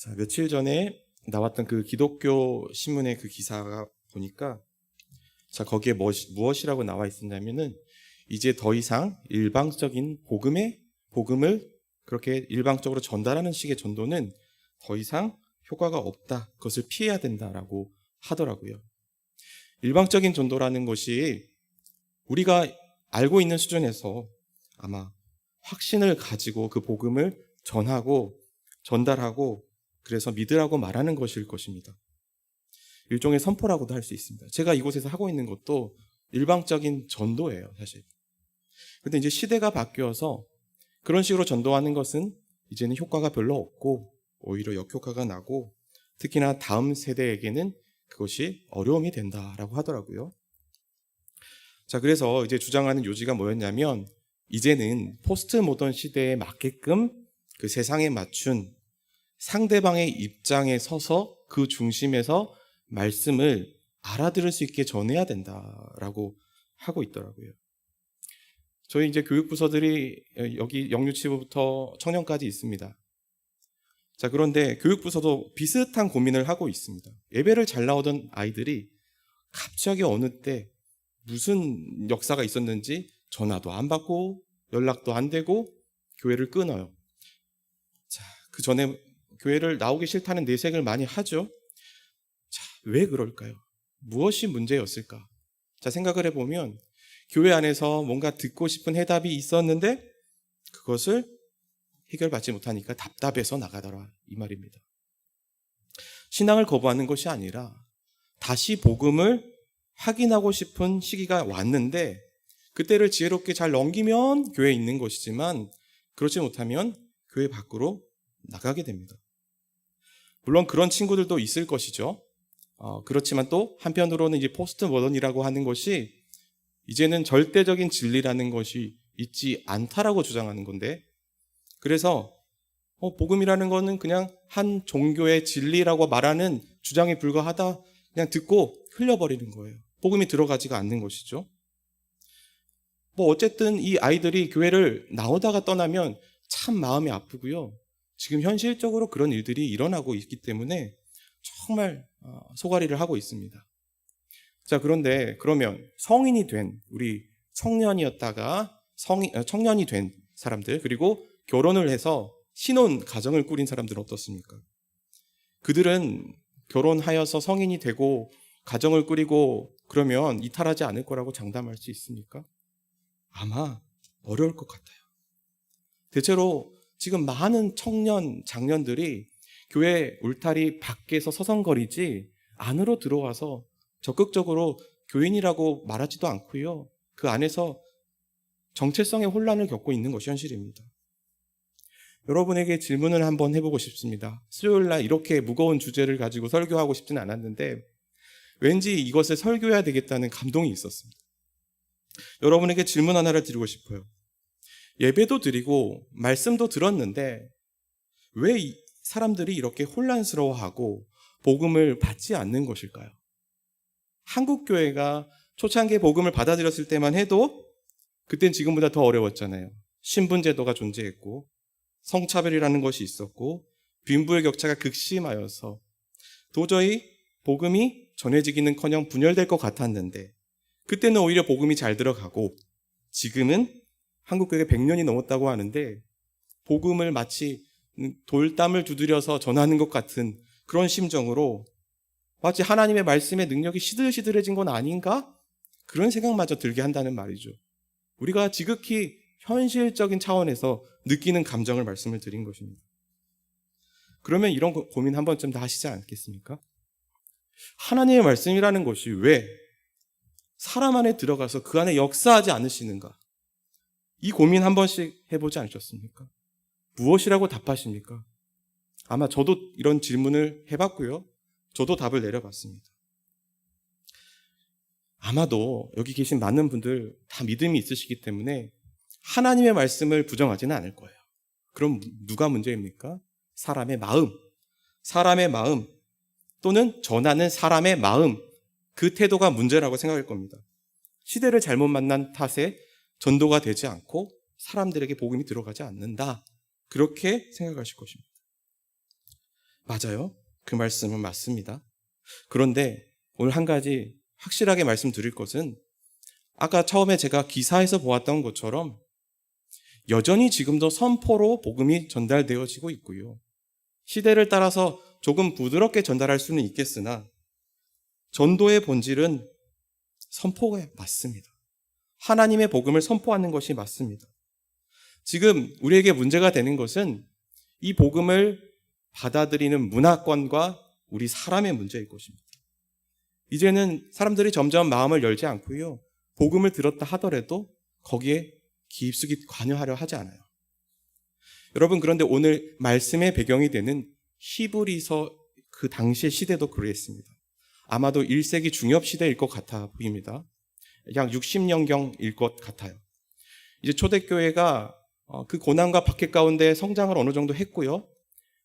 자, 며칠 전에 나왔던 그 기독교 신문의 그 기사가 보니까 자, 거기에 무엇이라고 나와 있었냐면은 이제 더 이상 일방적인 복음을 그렇게 일방적으로 전달하는 식의 전도는 더 이상 효과가 없다. 그것을 피해야 된다라고 하더라고요. 일방적인 전도라는 것이 우리가 알고 있는 수준에서 아마 확신을 가지고 그 복음을 전하고 전달하고 그래서 믿으라고 말하는 것일 것입니다. 일종의 선포라고도 할 수 있습니다. 제가 이곳에서 하고 있는 것도 일방적인 전도예요, 사실. 그런데 이제 시대가 바뀌어서 그런 식으로 전도하는 것은 이제는 효과가 별로 없고 오히려 역효과가 나고 특히나 다음 세대에게는 그것이 어려움이 된다라고 하더라고요. 자, 그래서 이제 주장하는 요지가 뭐였냐면 이제는 포스트 모던 시대에 맞게끔 그 세상에 맞춘 상대방의 입장에 서서 그 중심에서 말씀을 알아들을 수 있게 전해야 된다라고 하고 있더라고요. 저희 이제 교육부서들이 여기 영유치부부터 청년까지 있습니다. 자, 그런데 교육부서도 비슷한 고민을 하고 있습니다. 예배를 잘 나오던 아이들이 갑자기 어느 때 무슨 역사가 있었는지 전화도 안 받고 연락도 안 되고 교회를 끊어요. 자, 그 전에 교회를 나오기 싫다는 내색을 많이 하죠. 자, 왜 그럴까요? 무엇이 문제였을까? 자, 생각을 해보면 교회 안에서 뭔가 듣고 싶은 해답이 있었는데 그것을 해결받지 못하니까 답답해서 나가더라 이 말입니다. 신앙을 거부하는 것이 아니라 다시 복음을 확인하고 싶은 시기가 왔는데 그때를 지혜롭게 잘 넘기면 교회에 있는 것이지만 그렇지 못하면 교회 밖으로 나가게 됩니다. 물론 그런 친구들도 있을 것이죠. 그렇지만 또 한편으로는 이제 포스트 모던이라고 하는 것이 이제는 절대적인 진리라는 것이 있지 않다라고 주장하는 건데 그래서 복음이라는 것은 그냥 한 종교의 진리라고 말하는 주장에 불과하다 그냥 듣고 흘려버리는 거예요. 복음이 들어가지가 않는 것이죠. 어쨌든 이 아이들이 교회를 나오다가 떠나면 참 마음이 아프고요. 지금 현실적으로 그런 일들이 일어나고 있기 때문에 정말 소가리를 하고 있습니다. 자, 그런데 그러면 성인이 된 우리 청년이었다가 청년이 된 사람들 그리고 결혼을 해서 신혼 가정을 꾸린 사람들은 어떻습니까? 그들은 결혼하여서 성인이 되고 가정을 꾸리고 그러면 이탈하지 않을 거라고 장담할 수 있습니까? 아마 어려울 것 같아요. 대체로 지금 많은 청년, 장년들이 교회 울타리 밖에서 서성거리지 안으로 들어와서 적극적으로 교인이라고 말하지도 않고요. 그 안에서 정체성의 혼란을 겪고 있는 것이 현실입니다. 여러분에게 질문을 한번 해보고 싶습니다. 수요일날 이렇게 무거운 주제를 가지고 설교하고 싶지는 않았는데 왠지 이것을 설교해야 되겠다는 감동이 있었습니다. 여러분에게 질문 하나를 드리고 싶어요. 예배도 드리고 말씀도 들었는데 왜 사람들이 이렇게 혼란스러워하고 복음을 받지 않는 것일까요? 한국 교회가 초창기에 복음을 받아들였을 때만 해도 그땐 지금보다 더 어려웠잖아요. 신분제도가 존재했고 성차별이라는 것이 있었고 빈부의 격차가 극심하여서 도저히 복음이 전해지기는커녕 분열될 것 같았는데 그때는 오히려 복음이 잘 들어가고 지금은 한국교회가 100년이 넘었다고 하는데 복음을 마치 돌담을 두드려서 전하는 것 같은 그런 심정으로 마치 하나님의 말씀의 능력이 시들시들해진 건 아닌가? 그런 생각마저 들게 한다는 말이죠. 우리가 지극히 현실적인 차원에서 느끼는 감정을 말씀을 드린 것입니다. 그러면 이런 고민 한 번쯤 다 하시지 않겠습니까? 하나님의 말씀이라는 것이 왜 사람 안에 들어가서 그 안에 역사하지 않으시는가? 이 고민 한 번씩 해보지 않으셨습니까? 무엇이라고 답하십니까? 아마 저도 이런 질문을 해봤고요. 저도 답을 내려봤습니다. 아마도 여기 계신 많은 분들 다 믿음이 있으시기 때문에 하나님의 말씀을 부정하지는 않을 거예요. 그럼 누가 문제입니까? 사람의 마음 또는 전하는 사람의 마음 그 태도가 문제라고 생각할 겁니다. 시대를 잘못 만난 탓에 전도가 되지 않고 사람들에게 복음이 들어가지 않는다. 그렇게 생각하실 것입니다. 맞아요. 그 말씀은 맞습니다. 그런데 오늘 한 가지 확실하게 말씀드릴 것은 아까 처음에 제가 기사에서 보았던 것처럼 여전히 지금도 선포로 복음이 전달되어지고 있고요. 시대를 따라서 조금 부드럽게 전달할 수는 있겠으나 전도의 본질은 선포가 맞습니다. 하나님의 복음을 선포하는 것이 맞습니다. 지금 우리에게 문제가 되는 것은 이 복음을 받아들이는 문화권과 우리 사람의 문제일 것입니다. 이제는 사람들이 점점 마음을 열지 않고요. 복음을 들었다 하더라도 거기에 깊숙이 관여하려 하지 않아요. 여러분, 그런데 오늘 말씀의 배경이 되는 히브리서 그 당시의 시대도 그랬습니다. 아마도 1세기 중엽 시대일 것 같아 보입니다. 약 60년경일 것 같아요. 이제 초대교회가 그 고난과 박해 가운데 성장을 어느 정도 했고요.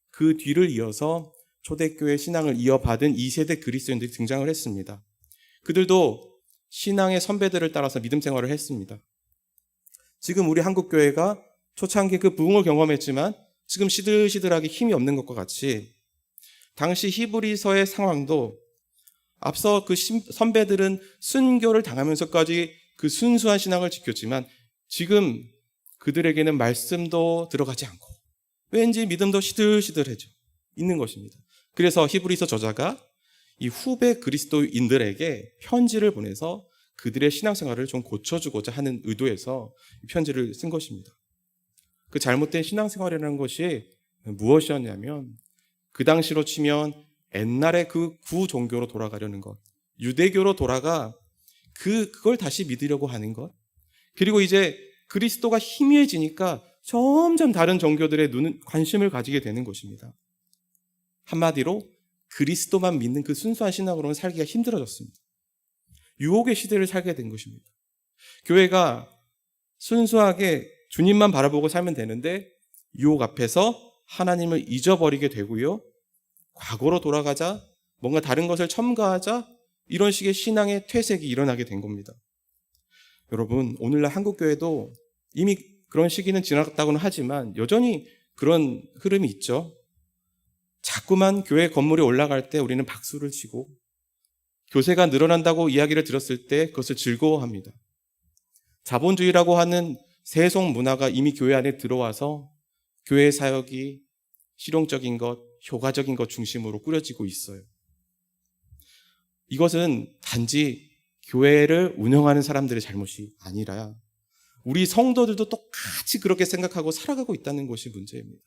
그 뒤를 이어서 초대교회 신앙을 이어받은 2세대 그리스도인들이 등장을 했습니다. 그들도 신앙의 선배들을 따라서 믿음 생활을 했습니다. 지금 우리 한국교회가 초창기 그 부흥을 경험했지만 지금 시들시들하게 힘이 없는 것과 같이 당시 히브리서의 상황도 앞서 그 선배들은 순교를 당하면서까지 그 순수한 신앙을 지켰지만 지금 그들에게는 말씀도 들어가지 않고 왠지 믿음도 시들시들해져 있는 것입니다. 그래서 히브리서 저자가 이 후배 그리스도인들에게 편지를 보내서 그들의 신앙생활을 좀 고쳐주고자 하는 의도에서 편지를 쓴 것입니다. 그 잘못된 신앙생활이라는 것이 무엇이었냐면 그 당시로 치면 옛날에 그 구종교로 돌아가려는 것, 유대교로 돌아가 그걸 다시 믿으려고 하는 것, 그리고 이제 그리스도가 희미해지니까 점점 다른 종교들의 관심을 가지게 되는 것입니다. 한마디로 그리스도만 믿는 그 순수한 신앙으로는 살기가 힘들어졌습니다. 유혹의 시대를 살게 된 것입니다. 교회가 순수하게 주님만 바라보고 살면 되는데 유혹 앞에서 하나님을 잊어버리게 되고요. 과거로 돌아가자, 뭔가 다른 것을 첨가하자, 이런 식의 신앙의 퇴색이 일어나게 된 겁니다. 여러분, 오늘날 한국교회도 이미 그런 시기는 지났다고는 하지만 여전히 그런 흐름이 있죠. 자꾸만 교회 건물이 올라갈 때 우리는 박수를 치고 교세가 늘어난다고 이야기를 들었을 때 그것을 즐거워합니다. 자본주의라고 하는 세속 문화가 이미 교회 안에 들어와서 교회 사역이 실용적인 것, 효과적인 것 중심으로 꾸려지고 있어요. 이것은 단지 교회를 운영하는 사람들의 잘못이 아니라 우리 성도들도 똑같이 그렇게 생각하고 살아가고 있다는 것이 문제입니다.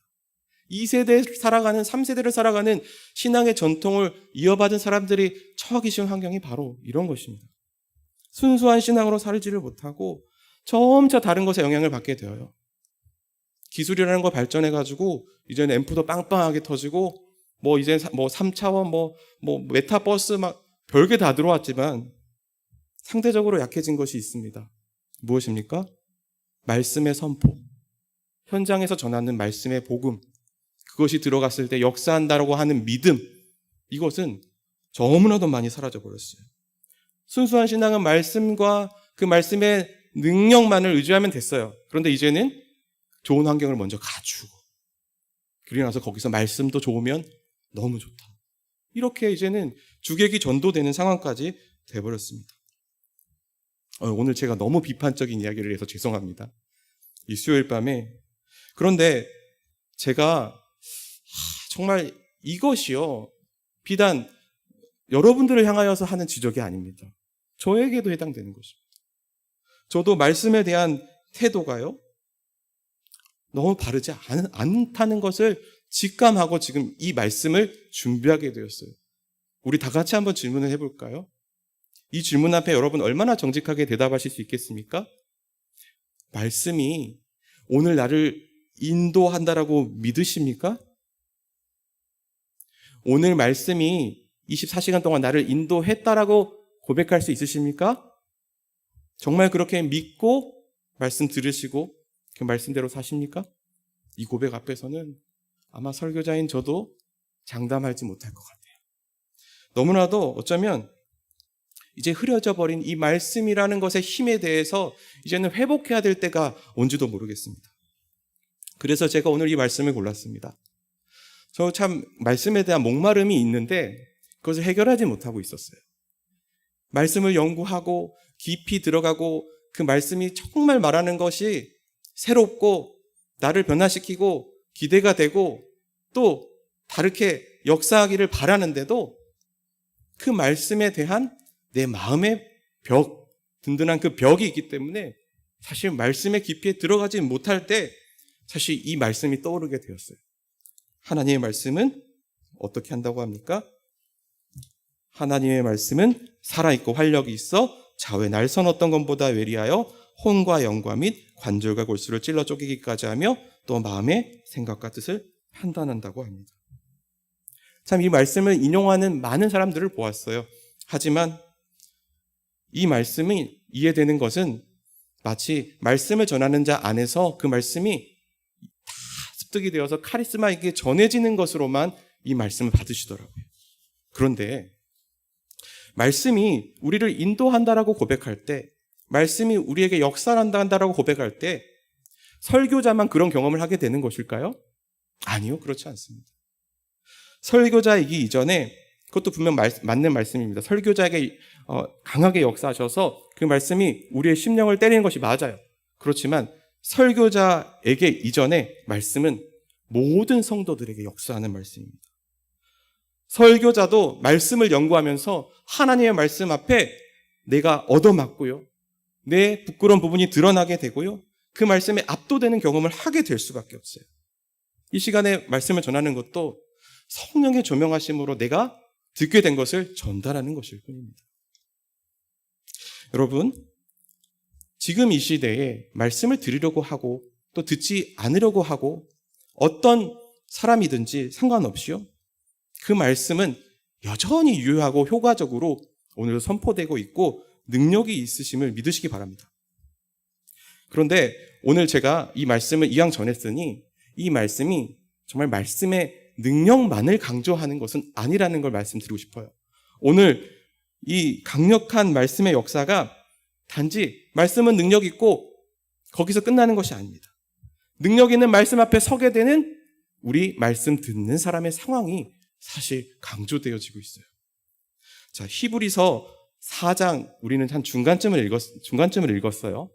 2세대 살아가는, 3세대를 살아가는 신앙의 전통을 이어받은 사람들이 처하기 쉬운 환경이 바로 이런 것입니다. 순수한 신앙으로 살지를 못하고 점차 다른 것에 영향을 받게 되어요. 기술이라는 거 발전해가지고 이제는 앰프도 빵빵하게 터지고 이제 3차원 메타버스 막 별게 다 들어왔지만 상대적으로 약해진 것이 있습니다. 무엇입니까? 말씀의 선포. 현장에서 전하는 말씀의 복음. 그것이 들어갔을 때 역사한다라고 하는 믿음. 이것은 너무나도 많이 사라져버렸어요. 순수한 신앙은 말씀과 그 말씀의 능력만을 의지하면 됐어요. 그런데 이제는 좋은 환경을 먼저 갖추고 그리고 나서 거기서 말씀도 좋으면 너무 좋다. 이렇게 이제는 주객이 전도되는 상황까지 돼버렸습니다. 오늘 제가 너무 비판적인 이야기를 해서 죄송합니다. 이 수요일 밤에. 그런데 제가 정말 이것이요, 비단 여러분들을 향하여서 하는 지적이 아닙니다. 저에게도 해당되는 것입니다. 저도 말씀에 대한 태도가요, 너무 바르지 않다는 것을 직감하고 지금 이 말씀을 준비하게 되었어요. 우리 다 같이 한번 질문을 해볼까요? 이 질문 앞에 여러분 얼마나 정직하게 대답하실 수 있겠습니까? 말씀이 오늘 나를 인도한다라고 믿으십니까? 오늘 말씀이 24시간 동안 나를 인도했다라고 고백할 수 있으십니까? 정말 그렇게 믿고 말씀 들으시고 그 말씀대로 사십니까? 이 고백 앞에서는 아마 설교자인 저도 장담하지 못할 것 같아요. 너무나도 어쩌면 이제 흐려져 버린 이 말씀이라는 것의 힘에 대해서 이제는 회복해야 될 때가 온지도 모르겠습니다. 그래서 제가 오늘 이 말씀을 골랐습니다. 저 참 말씀에 대한 목마름이 있는데 그것을 해결하지 못하고 있었어요. 말씀을 연구하고 깊이 들어가고 그 말씀이 정말 말하는 것이 새롭고 나를 변화시키고 기대가 되고 또 다르게 역사하기를 바라는데도 그 말씀에 대한 내 마음의 벽, 든든한 그 벽이 있기 때문에 사실 말씀의 깊이에 들어가지 못할 때 사실 이 말씀이 떠오르게 되었어요. 하나님의 말씀은 어떻게 한다고 합니까? 하나님의 말씀은 살아있고 활력이 있어 좌우에 날선 어떤 것보다 외리하여 혼과 영과 및 관절과 골수를 찔러 쪼개기까지 하며 또 마음의 생각과 뜻을 판단한다고 합니다. 참 이 말씀을 인용하는 많은 사람들을 보았어요. 하지만 이 말씀이 이해되는 것은 마치 말씀을 전하는 자 안에서 그 말씀이 다 습득이 되어서 카리스마에게 전해지는 것으로만 이 말씀을 받으시더라고요. 그런데 말씀이 우리를 인도한다라고 고백할 때, 말씀이 우리에게 역사한다라고 고백할 때 설교자만 그런 경험을 하게 되는 것일까요? 아니요, 그렇지 않습니다. 설교자이기 이전에 그것도 분명 맞는 말씀입니다. 설교자에게 강하게 역사하셔서 그 말씀이 우리의 심령을 때리는 것이 맞아요. 그렇지만 설교자에게 이전에 말씀은 모든 성도들에게 역사하는 말씀입니다. 설교자도 말씀을 연구하면서 하나님의 말씀 앞에 내가 얻어맞고요, 내 부끄러운 부분이 드러나게 되고요, 그 말씀에 압도되는 경험을 하게 될 수밖에 없어요. 이 시간에 말씀을 전하는 것도 성령의 조명하심으로 내가 듣게 된 것을 전달하는 것일 뿐입니다. 여러분, 지금 이 시대에 말씀을 들으려고 하고 또 듣지 않으려고 하고 어떤 사람이든지 상관없이요, 그 말씀은 여전히 유효하고 효과적으로 오늘도 선포되고 있고 능력이 있으심을 믿으시기 바랍니다. 그런데 오늘 제가 이 말씀을 이왕 전했으니 이 말씀이 정말 말씀의 능력만을 강조하는 것은 아니라는 걸 말씀드리고 싶어요. 오늘 이 강력한 말씀의 역사가 단지 말씀은 능력 있고 거기서 끝나는 것이 아닙니다. 능력 있는 말씀 앞에 서게 되는 우리 말씀 듣는 사람의 상황이 사실 강조되어지고 있어요. 자, 히브리서 4장 우리는 한 중간쯤을 읽었어요.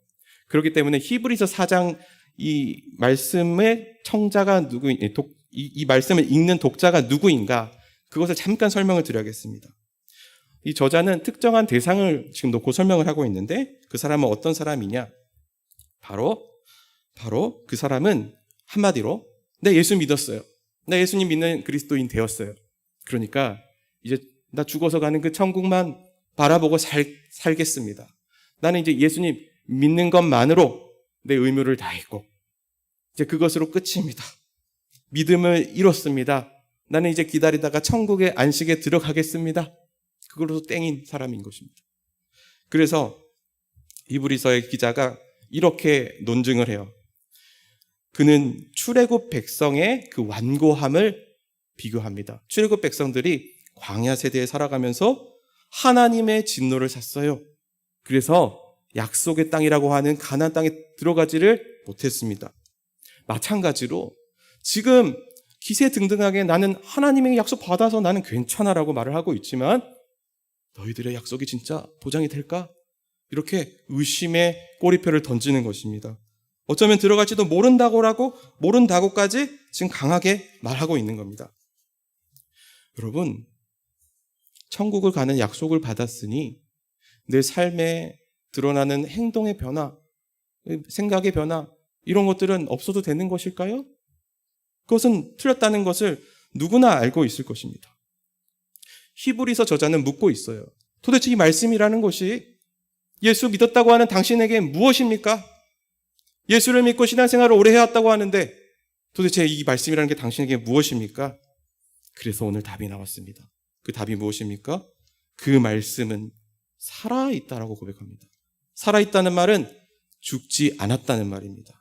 그렇기 때문에 히브리서 4장 이 말씀의 청자가 이 말씀을 읽는 독자가 누구인가, 그것을 잠깐 설명을 드려야겠습니다. 이 저자는 특정한 대상을 지금 놓고 설명을 하고 있는데 그 사람은 어떤 사람이냐? 바로 그 사람은 한마디로 내 예수 믿었어요. 나 예수님 믿는 그리스도인 되었어요. 그러니까 이제 나 죽어서 가는 그 천국만 바라보고 살겠습니다. 나는 이제 예수님 믿는 것만으로 내 의무를 다했고 이제 그것으로 끝입니다. 믿음을 이뤘습니다. 나는 이제 기다리다가 천국의 안식에 들어가겠습니다. 그걸로 땡인 사람인 것입니다. 그래서 히브리서의 기자가 이렇게 논증을 해요. 그는 출애굽 백성의 그 완고함을 비교합니다. 출애굽 백성들이 광야 세대에 살아가면서 하나님의 진노를 샀어요. 그래서 약속의 땅이라고 하는 가나안 땅에 들어가지를 못했습니다. 마찬가지로 지금 기세등등하게 나는 하나님의 약속 받아서 나는 괜찮아라고 말을 하고 있지만 너희들의 약속이 진짜 보장이 될까? 이렇게 의심의 꼬리표를 던지는 것입니다. 어쩌면 들어갈지도 모른다고까지 지금 강하게 말하고 있는 겁니다. 여러분, 천국을 가는 약속을 받았으니 내 삶에 드러나는 행동의 변화, 생각의 변화, 이런 것들은 없어도 되는 것일까요? 그것은 틀렸다는 것을 누구나 알고 있을 것입니다. 히브리서 저자는 묻고 있어요. 도대체 이 말씀이라는 것이 예수 믿었다고 하는 당신에게 무엇입니까? 예수를 믿고 신앙생활을 오래 해왔다고 하는데 도대체 이 말씀이라는 게 당신에게 무엇입니까? 그래서 오늘 답이 나왔습니다. 그 답이 무엇입니까? 그 말씀은 살아있다라고 고백합니다. 살아있다는 말은 죽지 않았다는 말입니다.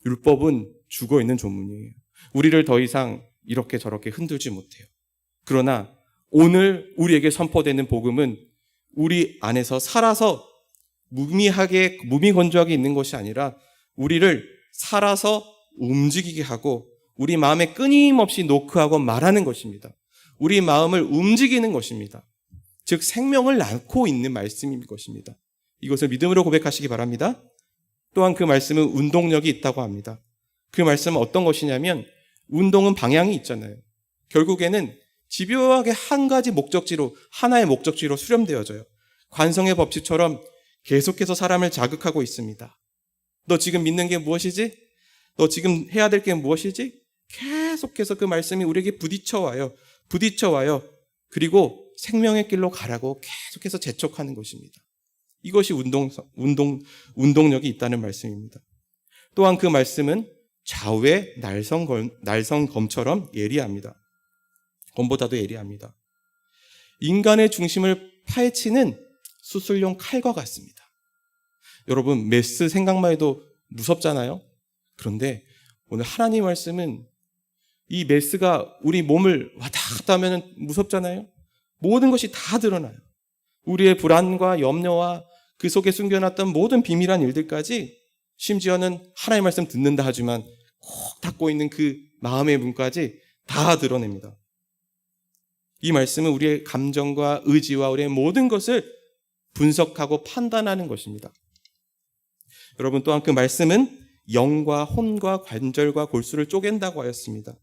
율법은 죽어있는 조문이에요. 우리를 더 이상 이렇게 저렇게 흔들지 못해요. 그러나 오늘 우리에게 선포되는 복음은 우리 안에서 살아서 무미건조하게 있는 것이 아니라 우리를 살아서 움직이게 하고 우리 마음에 끊임없이 노크하고 말하는 것입니다. 우리 마음을 움직이는 것입니다. 즉 생명을 낳고 있는 말씀인 것입니다. 이것을 믿음으로 고백하시기 바랍니다. 또한 그 말씀은 운동력이 있다고 합니다. 그 말씀은 어떤 것이냐면 운동은 방향이 있잖아요. 결국에는 집요하게 한 가지 목적지로, 하나의 목적지로 수렴되어져요. 관성의 법칙처럼 계속해서 사람을 자극하고 있습니다. 너 지금 믿는 게 무엇이지? 너 지금 해야 될 게 무엇이지? 계속해서 그 말씀이 우리에게 부딪혀와요. 그리고 생명의 길로 가라고 계속해서 재촉하는 것입니다. 이것이 운동력이 있다는 말씀입니다. 또한 그 말씀은 좌우의 날성검처럼 예리합니다. 검보다도 예리합니다. 인간의 중심을 파헤치는 수술용 칼과 같습니다. 여러분, 메스 생각만 해도 무섭잖아요? 그런데 오늘 하나님 말씀은 이 메스가 우리 몸을 왔다 갔다 하면 무섭잖아요? 모든 것이 다 드러나요. 우리의 불안과 염려와 그 속에 숨겨놨던 모든 비밀한 일들까지, 심지어는 하나님의 말씀 듣는다 하지만 꼭 닫고 있는 그 마음의 문까지 다 드러냅니다. 이 말씀은 우리의 감정과 의지와 우리의 모든 것을 분석하고 판단하는 것입니다. 여러분, 또한 그 말씀은 영과 혼과 관절과 골수를 쪼갠다고 하였습니다.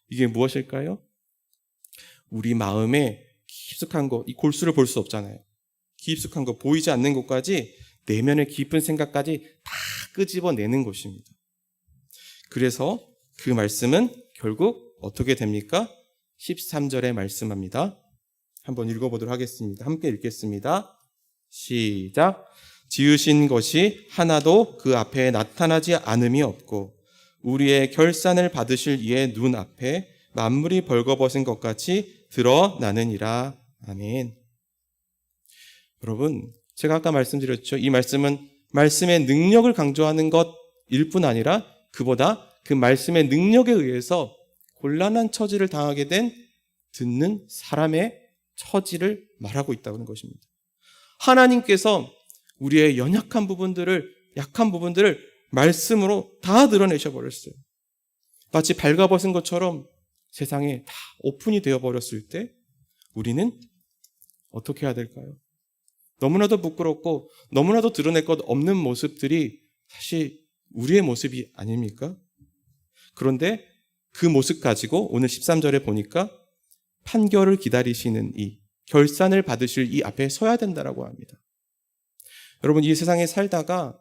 이게 무엇일까요? 우리 마음에 깊숙한 것, 이 골수를 볼 수 없잖아요. 깊숙한 것, 보이지 않는 것까지, 내면의 깊은 생각까지 다 끄집어내는 것입니다. 그래서 그 말씀은 결국 어떻게 됩니까? 13절에 말씀합니다. 한번 읽어보도록 하겠습니다. 함께 읽겠습니다. 시작. 지으신 것이 하나도 그 앞에 나타나지 않음이 없고 우리의 결산을 받으실 이의 눈 앞에 만물이 벌거벗은 것 같이 드러나느니라. 아멘. 여러분, 제가 아까 말씀드렸죠. 이 말씀은 말씀의 능력을 강조하는 것일 뿐 아니라 그보다 그 말씀의 능력에 의해서 곤란한 처지를 당하게 된 듣는 사람의 처지를 말하고 있다는 것입니다. 하나님께서 우리의 약한 부분들을 말씀으로 다 드러내셔 버렸어요. 마치 발가벗은 것처럼 세상에 다 오픈이 되어 버렸을 때 우리는 어떻게 해야 될까요? 너무나도 부끄럽고 너무나도 드러낼 것 없는 모습들이 사실 우리의 모습이 아닙니까? 그런데 그 모습 가지고 오늘 13절에 보니까 판결을 기다리시는 결산을 받으실 이 앞에 서야 된다라고 합니다. 여러분, 이 세상에 살다가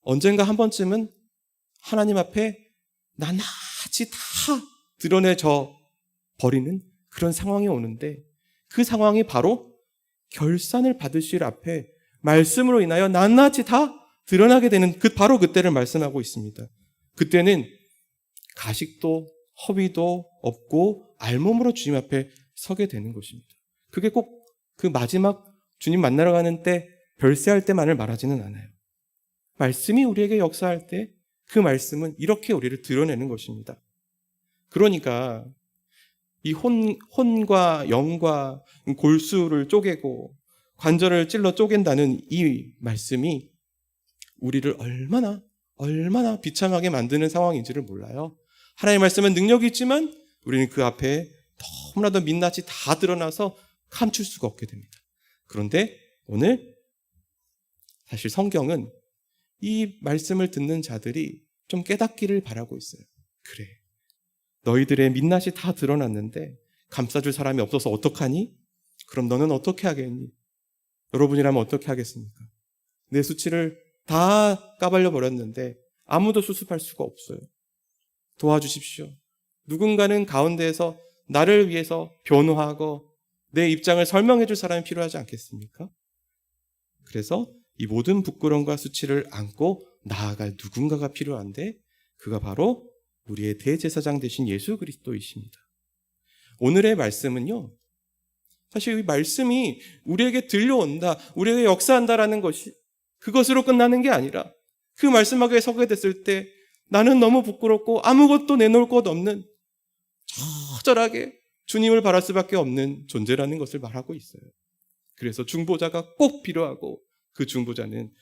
언젠가 한 번쯤은 하나님 앞에 낱낱이 다 드러내져 버리는 그런 상황이 오는데, 그 상황이 바로 결산을 받으실 앞에 말씀으로 인하여 낱낱이 다 드러나게 되는 바로 그때를 말씀하고 있습니다. 그때는 가식도 허위도 없고 알몸으로 주님 앞에 서게 되는 것입니다. 그게 꼭 그 마지막 주님 만나러 가는 때 별세할 때만을 말하지는 않아요. 말씀이 우리에게 역사할 때 그 말씀은 이렇게 우리를 드러내는 것입니다. 그러니까 이 혼과 영과 골수를 쪼개고 관절을 찔러 쪼갠다는 이 말씀이 우리를 얼마나 비참하게 만드는 상황인지를 몰라요. 하나님의 말씀은 능력이 있지만 우리는 그 앞에 너무나도 민낯이 다 드러나서 감출 수가 없게 됩니다. 그런데 오늘 사실 성경은 이 말씀을 듣는 자들이 좀 깨닫기를 바라고 있어요. 그래, 너희들의 민낯이 다 드러났는데 감싸줄 사람이 없어서 어떡하니? 그럼 너는 어떻게 하겠니? 여러분이라면 어떻게 하겠습니까? 내 수치를 다 까발려 버렸는데 아무도 수습할 수가 없어요. 도와주십시오. 누군가는 가운데에서 나를 위해서 변호하고 내 입장을 설명해 줄 사람이 필요하지 않겠습니까? 그래서 이 모든 부끄러움과 수치를 안고 나아갈 누군가가 필요한데, 그가 바로 우리의 대제사장 되신 예수 그리스도이십니다. 오늘의 말씀은요, 사실 이 말씀이 우리에게 들려온다, 우리에게 역사한다라는 것이 그것으로 끝나는 게 아니라, 그 말씀하게 서게 됐을 때 나는 너무 부끄럽고 아무것도 내놓을 것 없는 처절하게 주님을 바랄 수밖에 없는 존재라는 것을 말하고 있어요. 그래서 중보자가 꼭 필요하고 그 중보자는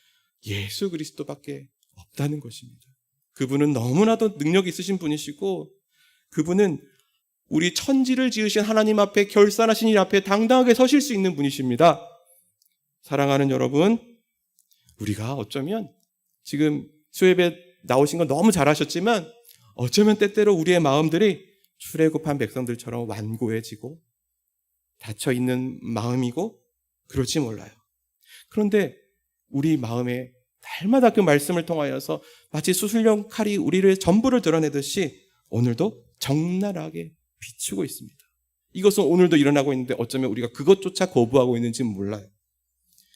예수 그리스도밖에 없다는 것입니다. 그분은 너무나도 능력이 있으신 분이시고 그분은 우리 천지를 지으신 하나님 앞에, 결산하신 일 앞에 당당하게 서실 수 있는 분이십니다. 사랑하는 여러분, 우리가 어쩌면 지금 수협에 나오신 건 너무 잘하셨지만 어쩌면 때때로 우리의 마음들이 출애굽한 백성들처럼 완고해지고 닫혀있는 마음이고 그럴지 몰라요. 그런데 우리 마음에 날마다 그 말씀을 통하여서 마치 수술용 칼이 우리를 전부를 드러내듯이 오늘도 적나라하게 비추고 있습니다. 이것은 오늘도 일어나고 있는데 어쩌면 우리가 그것조차 거부하고 있는지 몰라요.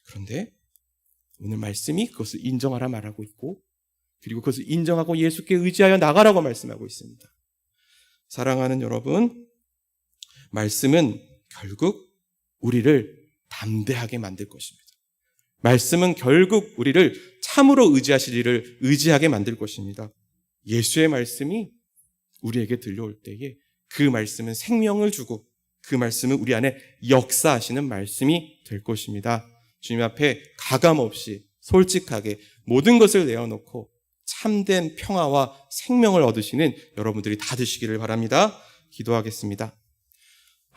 그런데 오늘 말씀이 그것을 인정하라 말하고 있고, 그리고 그것을 인정하고 예수께 의지하여 나가라고 말씀하고 있습니다. 사랑하는 여러분, 말씀은 결국 우리를 담대하게 만들 것입니다. 말씀은 결국 우리를 참으로 의지하실 일을 의지하게 만들 것입니다. 예수의 말씀이 우리에게 들려올 때에 그 말씀은 생명을 주고 그 말씀은 우리 안에 역사하시는 말씀이 될 것입니다. 주님 앞에 가감없이 솔직하게 모든 것을 내어놓고 참된 평화와 생명을 얻으시는 여러분들이 다 되시기를 바랍니다. 기도하겠습니다.